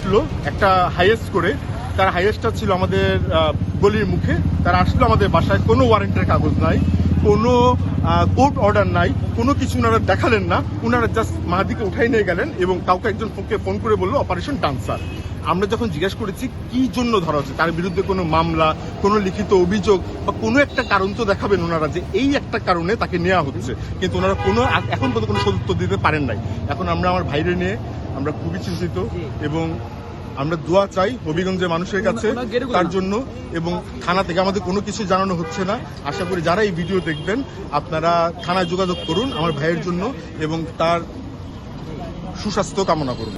আসলো একটা হাইয়েস্ট করে, তার হাইয়েস্টটা ছিল আমাদের গলির মুখে। তারা আসলো আমাদের বাসায়, কোনো ওয়ারেন্টের কাগজ নাই, কোনো কোর্ট অর্ডার নাই, কোনো কিছু ওনারা দেখালেন না। ওনারা জাস্ট মাহাদিকে উঠাই নিয়ে গেলেন এবং কাউকে একজন ফোন করে বললো অপারেশন ডান্সার। আমরা যখন জিজ্ঞেস করেছি কি জন্য ধরা হচ্ছে, তার বিরুদ্ধে কোনো মামলা, কোনো লিখিত অভিযোগ বা কোনো একটা কারণ তো দেখাবেন ওনারা যে এই একটা কারণে তাকে নেওয়া হচ্ছে, কিন্তু ওনারা এখন পর্যন্ত কোনো সদুত্তর দিতে পারেন নাই। এখন আমরা আমার ভাইরে নিয়ে আমরা খুবই চিন্তিত এবং আমরা দোয়া চাই হবিগঞ্জের মানুষের কাছে তার জন্য। এবং থানা থেকে আমাদের কোনো কিছু জানানো হচ্ছে না। আশা করি যারা এই ভিডিও দেখবেন আপনারা থানায় যোগাযোগ করুন আমার ভাইয়ের জন্য এবং তার সুস্বাস্থ্য কামনা করুন।